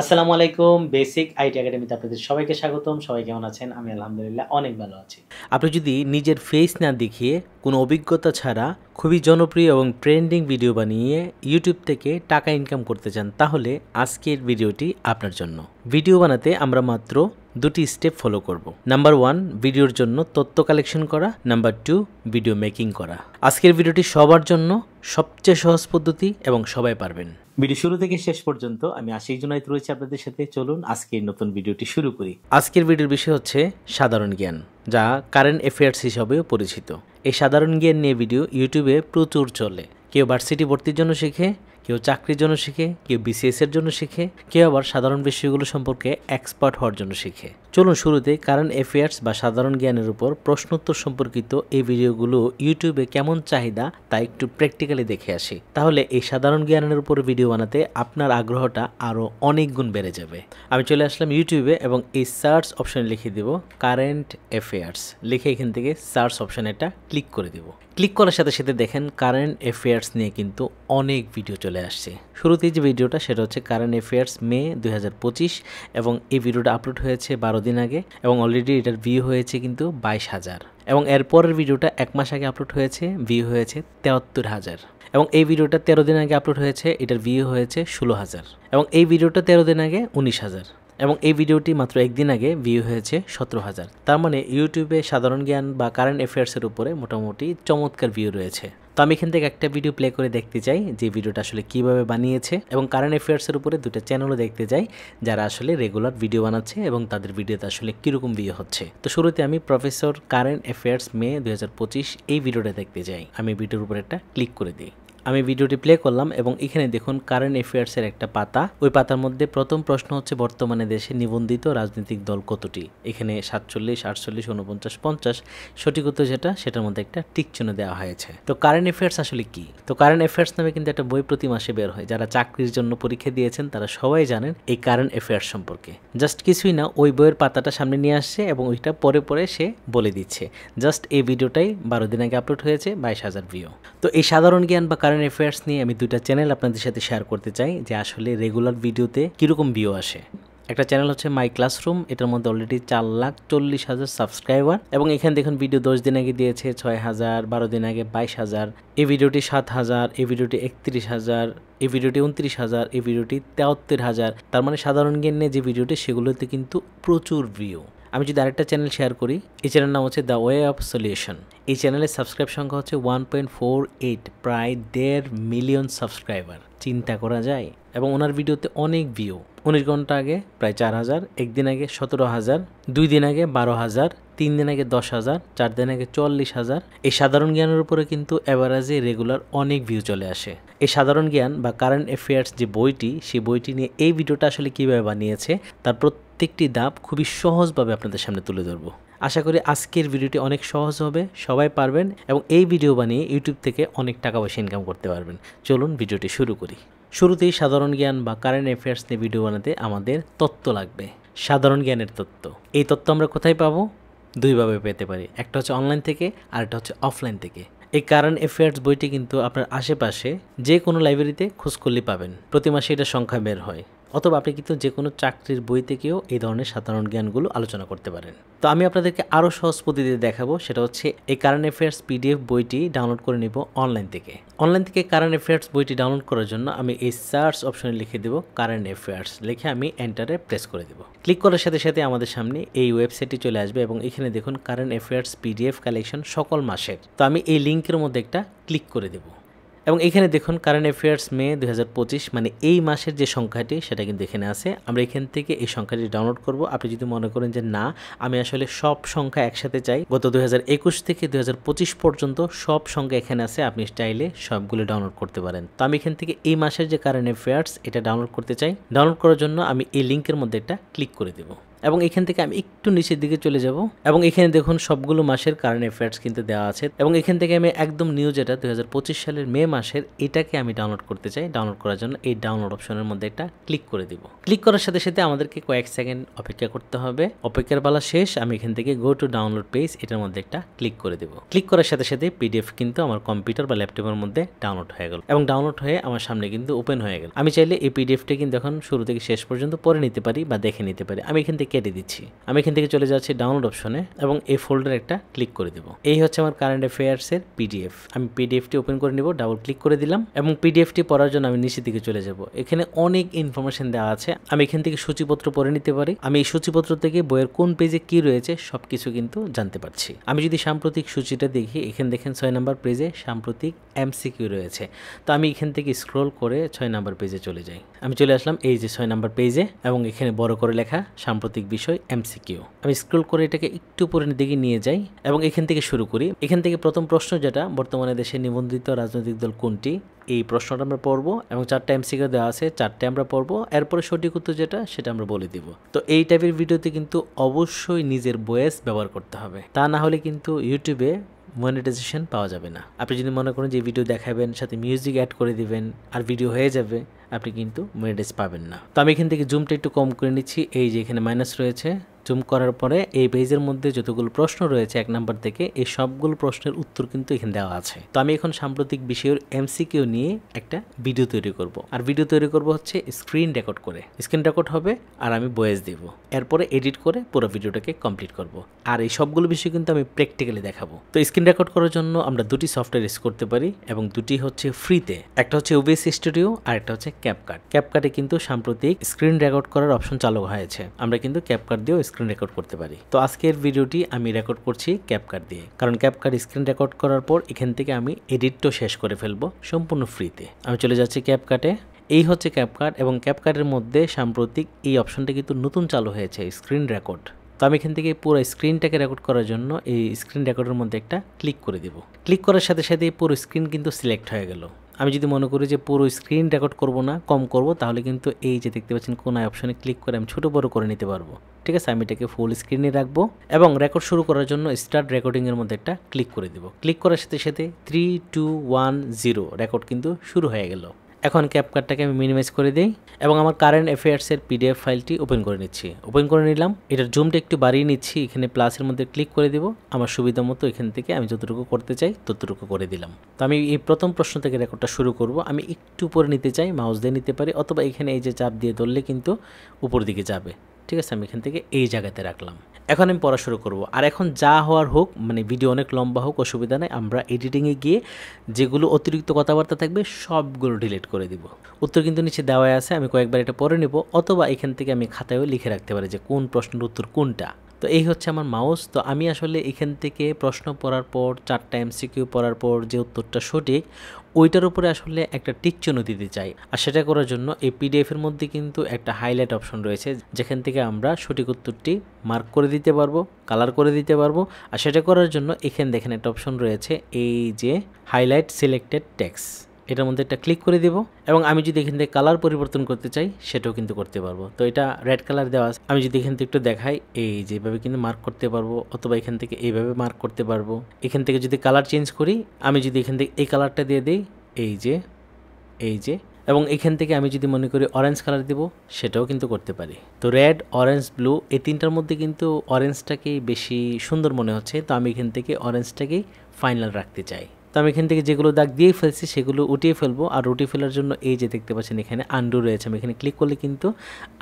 আসসালামু আলাইকুম। Basic IT একাডেমিতে আপনাদের সবাইকে স্বাগতম। সবাই কেমন আছেন? আমি আলহামদুলিল্লাহ অনেক ভালো আছি। আপনি যদি নিজের ফেস না দেখিয়ে কোনো অভিজ্ঞতা ছাড়া খুবই জনপ্রিয় এবং ট্রেন্ডিং ভিডিও বানিয়ে ইউটিউব থেকে টাকা ইনকাম করতে চান, তাহলে আজকের ভিডিওটি আপনার জন্য। ভিডিও বানাতে আমরা মাত্র দুটি স্টেপ ফলো করব। নাম্বার 1, ভিডিওর জন্য তথ্য কালেকশন করা। নাম্বার 2, ভিডিও মেকিং করা। আজকের ভিডিওটি সবার জন্য সবচেয়ে সহজ পদ্ধতি এবং সবাই পারবেন। ভিডিও শুরু থেকে শেষ পর্যন্ত আমি আশিক জুনায়েদ রয়েছি আপনাদের সাথে। চলুন আজকের নতুন ভিডিওটি শুরু করি। আজকের ভিডিওর বিষয় হচ্ছে সাধারণ জ্ঞান, যা কারেন্ট অ্যাফেয়ার্স হিসাবেও পরিচিত। এই সাধারণ জ্ঞান নিয়ে ভিডিও ইউটিউবে প্রচুর চলে। কেউ ভার্সিটি ভর্তির জন্য শেখে, কেউ চাকরির জন্য শিখে, কেউ বিসিএস এর জন্য শিখে, কেউ আবার সাধারণ বিষয়গুলো সম্পর্কে এক্সপার্ট হওয়ার জন্য শিখে। চলুন শুরুতে কারেন্ট অ্যাফেয়ার্স বা সাধারণ জ্ঞানের উপর প্রশ্নোত্তর সম্পর্কিত এই ভিডিওগুলো ইউটিউবে কেমন চাহিদা তা একটু প্র্যাকটিক্যালি দেখে আসি। তাহলে এই সাধারণ জ্ঞানের উপর ভিডিও বানাতে আপনার আগ্রহটা আরও অনেক গুণ বেড়ে যাবে। আমি চলে আসলাম ইউটিউবে এবং এই সার্চ অপশানে লিখে দেব কারেন্ট অ্যাফেয়ার্স। লিখে এখান থেকে সার্চ অপশানে এটা ক্লিক করে দেব। ক্লিক করার সাথে সাথে দেখেন কারেন্ট অ্যাফেয়ার্স নিয়ে কিন্তু অনেক ভিডিও চলে আসছে। শুরুতেই যে ভিডিওটা সেটা হচ্ছে কারেন্ট অ্যাফেয়ার্স মে 2025 এবং এই ভিডিওটা আপলোড হয়েছে 12 দিন আগে এবং অলরেডি এটার ভিউ হয়েছে কিন্তু 22,000 এবং এরপরের ভিডিওটা 1 মাস আগে আপলোড হয়েছে, ভিউ হয়েছে 73,000 এবং এই ভিডিওটা 13 দিন আগে আপলোড হয়েছে, এটার ভিউ হয়েছে 16,000 এবং এই ভিডিওটা 13 দিন আগে 19,000 এবং এই ভিডিওটি মাত্র একদিন আগে ভিউ হয়েছে 17,000। তার মানে ইউটিউবে সাধারণ জ্ঞান বা কারেন্ট অ্যাফেয়ার্সের উপরে মোটামুটি চমৎকার ভিউ রয়েছে। তো আমি এখান থেকে একটা ভিডিও প্লে করে দেখতে চাই যে ভিডিওটা আসলে কিভাবে বানিয়েছে এবং কারেন্ট অ্যাফেয়ার্সের উপরে দুটো চ্যানেলও দেখতে চাই যারা আসলে রেগুলার ভিডিও বানাচ্ছে এবং তাদের ভিডিওতে আসলে কীরকম ভিউ হচ্ছে। তো শুরুতে আমি প্রফেসর কারেন্ট অ্যাফেয়ার্স মে 2025 এই ভিডিওটা দেখতে চাই। আমি ভিডিওর উপরে একটা ক্লিক করে দিই। আমি ভিডিওটি প্লে করলাম এবং এখানে দেখুন কারেন্ট অ্যাফেয়ার্সের একটা পাতা। ওই পাতার মধ্যে প্রথম প্রশ্ন হচ্ছে বর্তমানে দেশে নিবন্ধিত রাজনৈতিক দল কতটি। এখানে 47, 48, 49, 50 সঠিক উত্তর যেটা সেটার মধ্যে একটা টিক চিহ্ন দেওয়া হয়েছে। তো কারেন্ট অ্যাফেয়ার্স আসলে কি? তো কারেন্ট অ্যাফেয়ার্স নামে কিন্তু একটা বই প্রতি মাসে বের হয়। যারা চাকরির জন্য পরীক্ষা দিয়েছেন তারা সবাই জানেন এই কারেন্ট অ্যাফেয়ার্স সম্পর্কে। জাস্ট কিছুই না, ওই বইয়ের পাতাটা সামনে নিয়ে আসছে এবং ওইটা পরে পরে সে বলে দিচ্ছে। জাস্ট এই ভিডিওটাই 12 দিন আগে আপলোড হয়েছে, 22,000 ভিউ। তো এই সাধারণ জ্ঞান বা কারেন্ট অ্যাফেয়ার্স নিয়ে আমি দুইটা চ্যানেল আপনাদের সাথে শেয়ার করতে চাই যে আসলে রেগুলার ভিডিওতে কীরকম ভিউ আসে। একটা চ্যানেল হচ্ছে মাই ক্লাসরুম, এটার মধ্যে অলরেডি 4,40,000 সাবস্ক্রাইবার এবং এখানে দেখুন ভিডিও 10 দিন আগে দিয়েছে 6,000, 12 দিন আগে 22,000, এই ভিডিওটি 7,000, এই ভিডিওটি 31,000, এই ভিডিওটি 29,000, এই ভিডিওটি 73,000। তার মানে সাধারণ জ্ঞান নিয়ে যে ভিডিওটি সেগুলোতে কিন্তু প্রচুর ভিউ। আমি যদি আরেকটা চ্যানেল শেয়ার করি, এই চ্যানেলের নাম হচ্ছে দ্য ওয়ে অফ সলিউশন। এই চ্যানেলের সাবস্ক্রাইব সংখ্যা হচ্ছে 1.48, প্রায় 1.5 মিলিয়ন সাবস্ক্রাইবার। চিন্তা করা যায়। এবং ওনার ভিডিওতে অনেক ভিউ। 19 ঘন্টা আগে প্রায় 4,000, একদিন আগে 17,000, 2 দিন আগে 12,000, 3 দিন আগে 10,000, 4 দিন আগে 44,000। এই সাধারণ জ্ঞানের উপরে কিন্তু অ্যাভারেজে রেগুলার অনেক ভিউ চলে আসে। এই সাধারণ জ্ঞান বা কারেন্ট অ্যাফেয়ার্স যে বইটি, সেই বইটি নিয়ে এই ভিডিওটা আসলে কীভাবে বানিয়েছে তার প্রত্যেকটি ধাপ খুবই সহজভাবে আপনাদের সামনে তুলে ধরবো। আশা করি আজকের ভিডিওটি অনেক সহজ হবে, সবাই পারবেন এবং এই ভিডিও বানিয়ে ইউটিউব থেকে অনেক টাকা পয়সা ইনকাম করতে পারবেন। চলুন ভিডিওটি শুরু করি। শুরুতেই সাধারণ জ্ঞান বা কারেন্ট অ্যাফেয়ার্স নিয়ে ভিডিও বানাতে আমাদের তথ্য লাগবে, সাধারণ জ্ঞানের তথ্য। এই তথ্য আমরা কোথায় পাবো? দুইভাবে পেতে পারি, একটা হচ্ছে অনলাইন থেকে আর একটা হচ্ছে অফলাইন থেকে। এই কারেন্ট অ্যাফেয়ার্স বইটি কিন্তু আপনার আশেপাশে যে কোনো লাইব্রেরিতে খোঁজ করলেই পাবেন। প্রতি মাসে এটা সংখ্যা বের হয়, অথবা আপনি কিন্তু যে কোনো চাকরির বই থেকেও এই ধরনের সাধারণ জ্ঞানগুলো আলোচনা করতে পারেন। তো আমি আপনাদেরকে আরও সহজ পদ্ধতিতে দেখাবো, সেটা হচ্ছে এই কারেন্ট অ্যাফেয়ার্স পিডিএফ বইটি ডাউনলোড করে নিব অনলাইন থেকে। অনলান থেকে কারেন্ট অ্যাফেয়ার্স বইটি ডাউনলোড করার জন্য আমি এই সার্চ অপশনে লিখে দেবো কারেন্ট অ্যাফেয়ার্স, লিখে আমি এন্টারে প্রেস করে দেবো। ক্লিক করার সাথে সাথে আমাদের সামনে এই ওয়েবসাইটটি চলে আসবে এবং এখানে দেখুন কারেন্ট অ্যাফেয়ার্স পিডিএফ কালেকশন সকল মাসের। তো আমি এই লিঙ্কের মধ্যে একটা ক্লিক করে দেবো এবং এখানে দেখুন কারেন্ট অ্যাফেয়ার্স মে 2025, মানে এই মাসের যে সংখ্যাটি সেটা কিন্তু এখানে আছে। আমরা এখান থেকে এই সংখ্যাটি ডাউনলোড করব। আপনি যদি মনে করেন যে না, আমি আসলে সব সংখ্যা একসাথে চাই, গত 2021 থেকে 2025 পর্যন্ত সব সংখ্যা এখানে আছে, আপনি চাইলে সবগুলো ডাউনলোড করতে পারেন। তো আমি এখান থেকে এই মাসের যে কারেন্ট অ্যাফেয়ার্স এটা ডাউনলোড করতে চাই। ডাউনলোড করার জন্য আমি এই লিঙ্কের মধ্যে একটা ক্লিক করে দেব। এবং এখান থেকে আমি একটু নিচের দিকে চলে যাব এবং এখানে দেখুন সবগুলো মাসের কারেন্ট অ্যাফেয়ার্স কিন্তু দেওয়া আছে এবং এখান থেকে আমি একদম নিউ যেটা 2025 সালের মে মাসের এটাকে আমি ডাউনলোড করতে চাই। ডাউনলোড করার জন্য এই ডাউনলোড অপশনের মধ্যে একটা ক্লিক করে দিব। ক্লিক করার সাথে সাথে আমাদেরকে কয়েক সেকেন্ড অপেক্ষা করতে হবে। অপেক্ষার পালা শেষ। আমি এখান থেকে গো টু ডাউনলোড পেজ এটার মধ্যে একটা ক্লিক করে দেব। ক্লিক করার সাথে সাথে পিডিএফ কিন্তু আমার কম্পিউটার বা ল্যাপটপের মধ্যে ডাউনলোড হয়ে গেল এবং ডাউনলোড হয়ে আমার সামনে কিন্তু ওপেন হয়ে গেল। আমি চাইলে এই পিডিএফটা কিন্তু এখন শুরু থেকে শেষ পর্যন্ত পড়ে নিতে পারি বা দেখে নিতে পারি। আমি এখান থেকে কেটে দিচ্ছি। আমি এখান থেকে চলে যাচ্ছি ডাউনলোড অপশনে এবং এই ফোল্ডার একটা ক্লিক করে দেব। এই হচ্ছে আমার কারেন্ট অ্যাফেয়ার্সের পিডিএফ। আমি পিডিএফটি ওপেন করে নিব, ডাবল ক্লিক করে দিলাম এবং পিডিএফটি পড়ার জন্য আমি নিচের দিকে চলে যাব। এখানে অনেক ইনফরমেশন দেওয়া আছে। আমি এখান থেকে সূচিপত্র পড়ে নিতে পারি। আমি এই সূচিপত্র থেকে বইয়ের কোন পেজে কি রয়েছে সবকিছু কিন্তু জানতে পারছি। আমি যদি সাম্প্রতিক সূচিটা দেখি, এখানে দেখেন 6 নম্বর পেজে সাম্প্রতিক এমসিকিউ রয়েছে। তো আমি এখান থেকে স্ক্রল করে 6 নম্বর পেজে চলে যাই। আমি চলে আসলাম এই যে 6 নম্বর পেজে এবং এখানে বড় করে লেখা সাম্প্রতিক বিষয় এমসিকিউ। আমি স্ক্রল করে এটাকে একটু উপরের দিকে নিয়ে যাই এবং এখান থেকে শুরু করি। এখান থেকে প্রথম প্রশ্ন যেটা, বর্তমানে দেশে নিবন্ধিত রাজনৈতিক দল কোনটি, এই প্রশ্নটা আমরা পড়বো এবং 4টা এমসিকিউ দেওয়া আছে, 4টে আমরা পড়বো। এরপরে সঠিক উত্তর যেটা সেটা আমরা বলে দিব। তো এই টাইপের ভিডিওতে কিন্তু অবশ্যই নিজের ভয়েস ব্যবহার করতে হবে, তা না হলে কিন্তু ইউটিউবে মনিটাইজেশন পাওয়া যাবে না। আপনি যদি মনে করেন যে ভিডিও দেখাবেন সাথে মিউজিক অ্যাড করে দিবেন আর ভিডিও হয়ে যাবে, আপনি কিন্তু মনিটাইজ পাবেন না। তো আমি এখান থেকে জুমটা একটু কম করে নিচ্ছি। এই যে এখানে মাইনাস রয়েছে, জুম করার পরে এই পেজের মধ্যে যতগুলো প্রশ্ন রয়েছে 1 নাম্বার থেকে, এই সবগুলো প্রশ্নের উত্তর কিন্তু এখানে দেওয়া আছে। তো আমি এখন সাম্প্রতিক বিষয়ের এমসিকিউ নিয়ে একটা ভিডিও তৈরি করব। আর ভিডিও তৈরি করব হচ্ছে স্ক্রিন রেকর্ড করে। স্ক্রিন রেকর্ড হবে আর আমি ভয়েস দেব, এরপরে এডিট করে পুরো ভিডিওটাকে কমপ্লিট করব। আর এই সবগুলো বিষয় কিন্তু আমি প্র্যাকটিক্যালি দেখাবো। তো স্ক্রিন রেকর্ড করার জন্য আমরা দুটি সফটওয়্যার ইউজ করতে পারি এবং দুটি হচ্ছে ফ্রিতে। একটা হচ্ছে OBS স্টুডিও আর একটা হচ্ছে ক্যাপকাট। ক্যাপকাটে কিন্তু সাম্প্রতিক স্ক্রিন রেকর্ড করার অপশন চালু হয়েছে। আমরা কিন্তু ক্যাপকাট দিয়েও স্ক্রিন রেকর্ড করতে পারি। তো আজকের ভিডিওটি আমি রেকর্ড করছি ক্যাপকাট দিয়ে, কারণ ক্যাপকাট স্ক্রিন রেকর্ড করার পর এখান থেকে আমি এডিটও শেষ করে ফেলবো সম্পূর্ণ ফ্রিতে। আমি চলে যাচ্ছি ক্যাপকাটে। এই হচ্ছে ক্যাপকাট এবং ক্যাপকাটের মধ্যে সাম্প্রতিক এই অপশনটা কিন্তু নতুন চালু হয়েছে, স্ক্রিন রেকর্ড। তো আমি এখান থেকে পুরো স্ক্রিনটাকে রেকর্ড করার জন্য এই স্ক্রিন রেকর্ডের মধ্যে একটা ক্লিক করে দিব। ক্লিক করার সাথে সাথে পুরো স্ক্রিন কিন্তু সিলেক্ট হয়ে গেল। আমি যদি মনে করি যে পুরো স্ক্রিন রেকর্ড করব না, কম করব, তাহলে কিন্তু এই যে দেখতে পাচ্ছেন কোনায় অপশনে ক্লিক করে আমি ছোট বড় করে নিতে পারবো। ঠিক আছে, আমি এটাকে ফুল স্ক্রিনে রাখবো এবং রেকর্ড শুরু করার জন্য স্টার্ট রেকর্ডিংয়ের মধ্যে একটা ক্লিক করে দিব। ক্লিক করার সাথে সাথে 3, 2, 1, 0 রেকর্ড কিন্তু শুরু হয়ে গেল। এখন ক্যাপকাটটাকে আমি মিনিমাইজ করে দিই এবং আমার কারেন্ট অ্যাফেয়ার্সের পিডিএফ ফাইলটি ওপেন করে নিচ্ছি। ওপেন করে নিলাম, এটার জুমটা একটু বাড়িয়ে নিচ্ছি। এখানে প্লাসের মধ্যে ক্লিক করে দিব। আমার সুবিধা মতো এখান থেকে আমি যতটুকু করতে চাই ততটুকু করে দিলাম। তো আমি এই প্রথম প্রশ্ন থেকে রেকর্ডটা শুরু করব। আমি একটু উপরে নিতে চাই, মাউস দিয়ে নিতে পারি, অথবা এখানে এই যে চাপ দিয়ে ধরলে কিন্তু উপর দিকে যাবে। ঠিক আছে, আমি এখান থেকে এই জায়গাতে রাখলাম। এখন আমি পড়া শুরু করব। আর এখন যা হওয়ার হোক, মানে ভিডিও অনেক লম্বা হোক, অসুবিধা নেই। আমরা এডিটিংয়ে গিয়ে যেগুলো অতিরিক্ত কথাবার্তা থাকবে সবগুলো ডিলিট করে দিব। উত্তর কিন্তু নিচে দেওয়াই আছে, আমি কয়েকবার এটা পড়ে নেব, অথবা এখান থেকে আমি খাতায়ও লিখে রাখতে পারি যে কোন প্রশ্নের উত্তর কোনটা। তো এই হচ্ছে আমার মাউস। তো আমি আসলে এখান থেকে প্রশ্ন পড়ার পর 4টা এমসিকিউ পড়ার পর যে উত্তরটা সঠিক, ওইটার উপরে আসলে একটা টিক চিহ্ন দিতে চাই। আর সেটা করার জন্য এই পিডিএফের মধ্যে কিন্তু একটা হাইলাইট অপশন রয়েছে, যেখান থেকে আমরা সঠিক উত্তরটি মার্ক করে দিতে পারবো, কালার করে দিতে পারবো। আর সেটা করার জন্য এখানে দেখেন একটা অপশন রয়েছে, এই যে হাইলাইট সিলেক্টেড টেক্সট, এটার মধ্যে একটা ক্লিক করে দিব এবং আমি যদি এখান থেকে কালার পরিবর্তন করতে চাই সেটাও কিন্তু করতে পারবো। তো এটা রেড কালার দেওয়া আছে, আমি যদি এখান থেকে একটু দেখাই, এই যেভাবে কিন্তু মার্ক করতে পারবো, অথবা এখান থেকে এইভাবে মার্ক করতে পারবো। এখান থেকে যদি কালার চেঞ্জ করি, আমি যদি এখান থেকে এই কালারটা দিয়ে দিই, এই যে এবং এখান থেকে আমি যদি মনে করি অরেঞ্জ কালার দিব, সেটাও কিন্তু করতে পারি। তো রেড, অরেঞ্জ, ব্লু এই তিনটার মধ্যে কিন্তু অরেঞ্জটাকেই বেশি সুন্দর মনে হচ্ছে। তো আমি এখান থেকে অরেঞ্জটাকেই ফাইনাল রাখতে চাই। তো আমি এখান থেকে যেগুলো দাগ দিয়ে ফেলছি সেগুলো উঠিয়ে ফেলবো। আর উঠিয়ে ফেলার জন্য এই যে দেখতে পাচ্ছেন এখানে আন্ডু রয়েছে, আমি এখানে ক্লিক করলে কিন্তু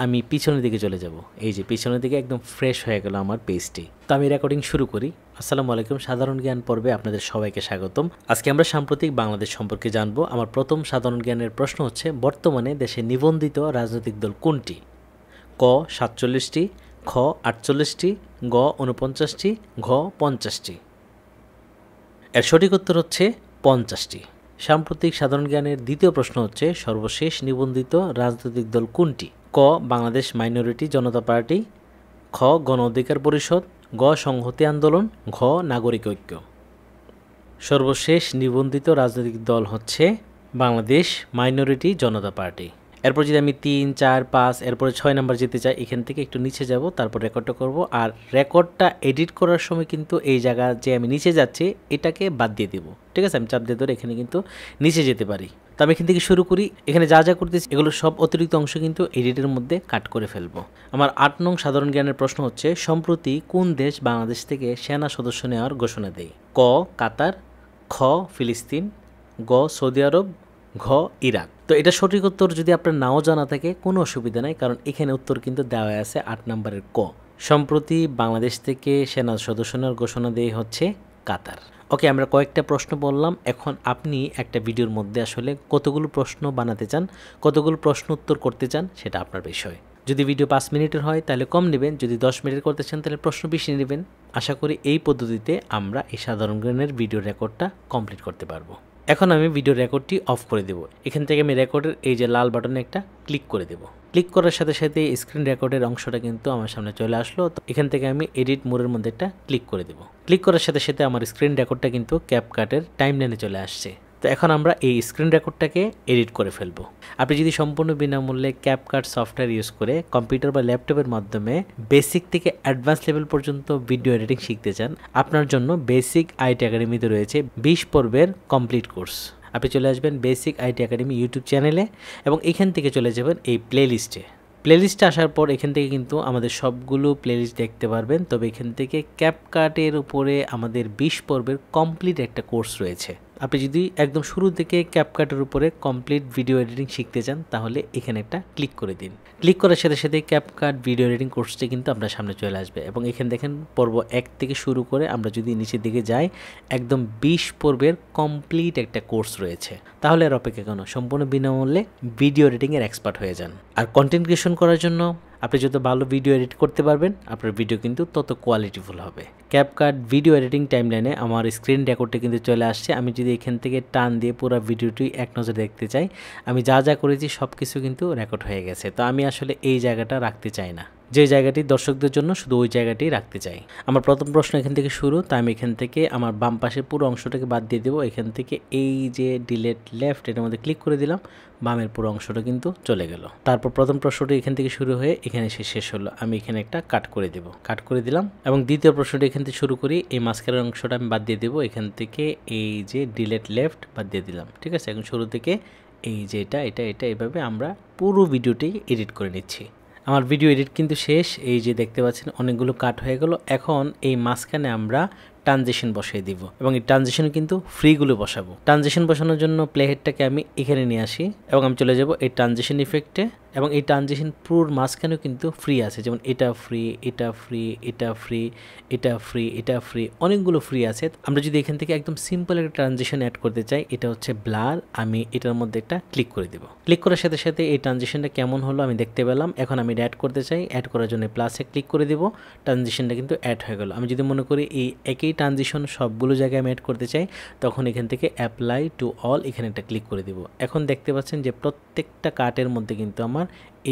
আমি পিছনের দিকে চলে যাব। এই যে পিছনের দিকে একদম ফ্রেশ হয়ে গেল আমার পেজটি। তো আমি রেকর্ডিং শুরু করি। আসসালামু আলাইকুম, সাধারণ জ্ঞান পর্বে আপনাদের সবাইকে স্বাগতম। আজকে আমরা সাম্প্রতিক বাংলাদেশ সম্পর্কে জানবো। আমার প্রথম সাধারণ জ্ঞানের প্রশ্ন হচ্ছে, বর্তমানে দেশে নিবন্ধিত রাজনৈতিক দল কোনটি? ক 47টি, খ 48টি, গ 49টি, ঘ 50টি। এর সঠিক উত্তর হচ্ছে 50টি। সাম্প্রতিক সাধারণ জ্ঞানের দ্বিতীয় প্রশ্ন হচ্ছে, সর্বশেষ নিবন্ধিত রাজনৈতিক দল কোনটি? ক বাংলাদেশ মাইনরিটি জনতা পার্টি, খ গণ অধিকার পরিষদ, গ সংহতি আন্দোলন, ঘ নাগরিক ঐক্য। সর্বশেষ নিবন্ধিত রাজনৈতিক দল হচ্ছে বাংলাদেশ মাইনরিটি জনতা পার্টি। এরপর যদি আমি 3, 4, 5 এরপরে 6 নাম্বার যেতে চাই, এখান থেকে একটু নিচে যাব, তারপর রেকর্ডটা করব। আর রেকর্ডটা এডিট করার সময় কিন্তু এই জায়গা যে আমি নিচে যাচ্ছি এটাকে বাদ দিয়ে দিব, ঠিক আছে? আমি চাপ দিয়ে ধরে এখানে কিন্তু নিচে যেতে পারি। তো আমি এখান থেকে শুরু করি। এখানে যা যা করতেছি এগুলো সব অতিরিক্ত অংশ কিন্তু এডিটের মধ্যে কাট করে ফেলবো। আমার 8 নং সাধারণ জ্ঞানের প্রশ্ন হচ্ছে, সম্প্রতি কোন দেশ বাংলাদেশ থেকে সেনা সদস্য নেওয়ার ঘোষণা দেয়? ক কাতার, খ ফিলিস্তিন, গ সৌদি আরব, ঘ ইরাক। তো এটা সঠিক উত্তর যদি আপনার নাও জানা থাকে কোনো অসুবিধা নাই, কারণ এখানে উত্তর কিন্তু দেওয়া আছে 8 নম্বরের ক। সম্প্রতি বাংলাদেশ থেকে সেনা সদস্য নেওয়ার ঘোষণা দিয়ে হচ্ছে কাতার। ওকে, আমরা কয়েকটা প্রশ্ন বললাম। এখন আপনি একটা ভিডিওর মধ্যে আসলে কতগুলো প্রশ্ন বানাতে চান, কতগুলো প্রশ্ন উত্তর করতে চান, সেটা আপনার বিষয়। যদি ভিডিও 5 মিনিটের হয় তাহলে কম নেবেন, যদি 10 মিনিট করতে চান তাহলে প্রশ্ন বেশি নেবেন। আশা করি এই পদ্ধতিতে আমরা এই সাধারণ জ্ঞানের ভিডিও রেকর্ডটা কমপ্লিট করতে পারবো। এখন আমি ভিডিও রেকর্ডটি অফ করে দেব। এখান থেকে আমি রেকর্ডের এই যে লাল বাটনে একটা ক্লিক করে দেব। ক্লিক করার সাথে সাথে স্ক্রিন রেকর্ডের অংশটা কিন্তু আমার সামনে চলে আসলো। তো এখান থেকে আমি এডিট মোডের মধ্যে একটা ক্লিক করে দেব। ক্লিক করার সাথে সাথে আমার স্ক্রিন রেকর্ডটা কিন্তু ক্যাপকাটের টাইমলাইনে চলে আসছে। তো এখন আমরা এই স্ক্রিন রেকর্ডটাকে এডিট করে ফেলবো। আপনি যদি সম্পূর্ণ বিনামূল্যে ক্যাপকাট সফটওয়্যার ইউজ করে কম্পিউটার বা ল্যাপটপের মাধ্যমে বেসিক থেকে অ্যাডভান্স লেভেল পর্যন্ত ভিডিও এডিটিং শিখতে চান, আপনার জন্য বেসিক আইটি একাডেমিতে রয়েছে 20 পর্বের কমপ্লিট কোর্স। আপনি চলে আসবেন বেসিক আইটি একাডেমি ইউটিউব চ্যানেলে এবং এখান থেকে চলে যাবেন এই প্লেলিস্টে আসার পর এখান থেকে কিন্তু আমাদের সবগুলো প্লেলিস্ট দেখতে পারবেন। তবে এখান থেকে ক্যাপকাটের উপরে আমাদের 20 পর্বের কমপ্লিট একটা কোর্স রয়েছে। আপনি যদি একদম শুরু থেকে ক্যাপকাটের উপরে কমপ্লিট ভিডিও এডিটিং শিখতে চান তাহলে এখানে একটা ক্লিক করে দিন। ক্লিক করার সাথে সাথে ক্যাপকাট ভিডিও এডিটিং কোর্সটি কিন্তু আপনার সামনে চলে আসবে এবং এখানে দেখেন পর্ব 1 থেকে শুরু করে আমরা যদি নিচের দিকে যাই একদম 20 পর্বের কমপ্লিট একটা কোর্স রয়েছে। তাহলে আর অপেক্ষা কেন, সম্পূর্ণ বিনামূল্যে ভিডিও এডিটিংয়ের এক্সপার্ট হয়ে যান। আর কন্টেন্ট ক্রিয়েশন করার জন্য আপনি যত ভালো ভিডিও এডিট করতে পারবেন আপনার ভিডিও কিন্তু তত কোয়ালিটিফুল হবে। ক্যাপকাট ভিডিও এডিটিং টাইমলাইনে আমার স্ক্রিন রেকর্ডটা কিন্তু চলে আসছে। আমি যদি এখান থেকে টান দিয়ে পুরো ভিডিওটি এক নজরে দেখতে চাই, আমি যা যা করেছি সব কিছু কিন্তু রেকর্ড হয়ে গেছে। তো আমি আসলে এই জায়গাটা রাখতে চাই না, যে জায়গাটি দর্শকদের জন্য শুধু ওই জায়গাটি রাখতে চাই। আমার প্রথম প্রশ্ন এখান থেকে শুরু, তাই আমি এখান থেকে আমার বাম পাশে পুরো অংশটাকে বাদ দিয়ে দেবো। এখান থেকে এই যে ডিলেট লেফট এটার মধ্যে ক্লিক করে দিলাম, বামের পুরো অংশটা কিন্তু চলে গেল। তারপর প্রথম প্রশ্নটি এখান থেকে শুরু হয়ে এখানে শেষ হলো, আমি এখানে একটা কাট করে দেব, কাট করে দিলাম। এবং দ্বিতীয় প্রশ্নটি এখান থেকে শুরু করি, এই মাঝখানের অংশটা আমি বাদ দিয়ে দেবো। এখান থেকে এই যে ডিলেট লেফট বাদ দিয়ে দিলাম, ঠিক আছে? এখন শুরু থেকে এই যে এটা এইভাবে আমরা পুরো ভিডিওটি এডিট করে নিচ্ছি। আমার ভিডিও এডিট কিন্তু শেষ, এই যে দেখতে পাচ্ছেন অনেকগুলো কাট হয়ে গেল। এখন এই মাঝখানে আমরা ট্রানজিশন বসিয়ে দিব এবং এই ট্রানজিশন কিন্তু ফ্রিগুলো বসাবো। ট্রানজিশন বসানোর জন্য প্লেহেডটাকে আমি এখানে নিয়ে আসি এবং আমি চলে যাব এই ট্রানজিশন ইফেক্টে এবং এই ট্রানজিশন পুরোর মাঝখানেও কিন্তু ফ্রি আছে, যেমন এটা ফ্রি, এটা ফ্রি, এটা ফ্রি, এটা ফ্রি, এটা ফ্রি, অনেকগুলো ফ্রি আছে। আমরা যদি এখান থেকে একদম সিম্পল একটা ট্রানজিশন অ্যাড করতে চাই, এটা হচ্ছে ব্লার, আমি এটার মধ্যে একটা ক্লিক করে দেব। ক্লিক করার সাথে সাথে এই ট্রানজিশনটা কেমন হলো আমি দেখতে পেলাম। এখন আমি অ্যাড করতে চাই, অ্যাড করার জন্য প্লাসে ক্লিক করে দেব, ট্রানজিশনটা কিন্তু অ্যাড হয়ে গেল। আমি যদি মনে করি এই একই ট্রানজিশন সবগুলো জায়গায় আমি অ্যাড করতে চাই, তখন এখান থেকে অ্যাপ্লাই টু অল এখানে একটা ক্লিক করে দেব। এখন দেখতে পাচ্ছেন যে প্রত্যেকটা কাটের মধ্যে কিন্তু আমার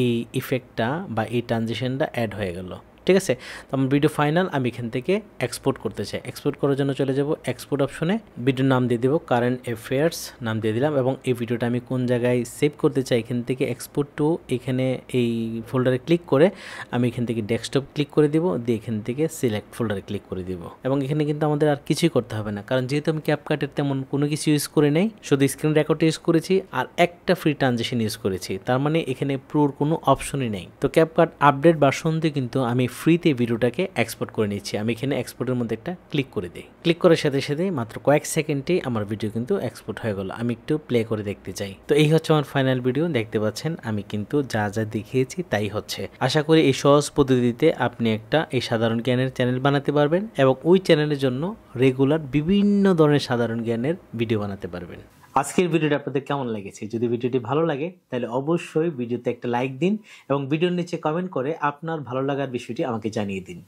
এই ইফেক্টটা বা এই ট্রানজিশনটা অ্যাড হয়ে গেল, ঠিক আছে? তো আমার ভিডিও ফাইনাল, আমি এখান থেকে এক্সপোর্ট করতে চাই। এক্সপোর্ট করার জন্য চলে যাব এক্সপোর্ট অপশনে, ভিডিওর নাম দিয়ে দেবো কারেন্ট অ্যাফেয়ার্স নাম দিয়ে দিলাম এবং এই ভিডিওটা আমি কোন জায়গায় সেভ করতে চাই এখান থেকে এক্সপোর্ট টু এখানে এই ফোল্ডারে ক্লিক করে আমি এখান থেকে ডেস্কটপ ক্লিক করে দিব, দিয়ে এখান থেকে সিলেক্ট ফোল্ডারে ক্লিক করে দিব। এবং এখানে কিন্তু আমাদের আর কিছুই করতে হবে না, কারণ যেহেতু আমি ক্যাপকাটের তেমন কোনো কিছু ইউজ করে নেই, শুধু স্ক্রিন রেকর্ড ইউজ করেছি আর একটা ফ্রি ট্রানজিশন ইউজ করেছি, তার মানে এখানে প্রোর কোনো অপশনই নেই। তো ক্যাপকাট আপডেট ভার্সন দিয়ে কিন্তু আমি ফ্রিতে ভিডিওটাকে এক্সপোর্ট করে নিচ্ছি। আমি এখানে এক্সপোর্টের মধ্যে একটা ক্লিক করে দিই। ক্লিক করার সাথে সাথে মাত্র কয়েক সেকেন্ডেই আমার ভিডিও কিন্তু এক্সপোর্ট হয়ে গেল। আমি একটু প্লে করে দেখতে চাই। তো এই হচ্ছে আমার ফাইনাল ভিডিও, দেখতে পাচ্ছেন আমি কিন্তু যা যা দেখিয়েছি তাই হচ্ছে। আশা করি এই সহজ পদ্ধতিতে আপনি একটা এই সাধারণ জ্ঞানের চ্যানেল বানাতে পারবেন এবং ওই চ্যানেলের জন্য রেগুলার বিভিন্ন ধরনের সাধারণ জ্ঞানের ভিডিও বানাতে পারবেন। আজকের ভিডিওটা আপনাদের কেমন লেগেছে? যদি ভিডিওটি ভালো লাগে তাহলে অবশ্যই ভিডিওতে একটা লাইক দিন এবং ভিডিওর নিচে কমেন্ট করে আপনার ভালো লাগার বিষয়টি আমাকে জানিয়ে দিন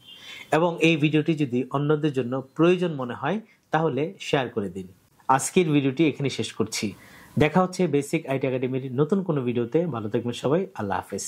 এবং এই ভিডিওটি যদি অন্যদের জন্য প্রয়োজন মনে হয় তাহলে শেয়ার করে দিন। আজকের ভিডিওটি এখানে শেষ করছি। দেখা হচ্ছে বেসিক আইটি একাডেমির নতুন কোনো ভিডিওতে। ভালো থাকবেন সবাই, আল্লাহ হাফেজ।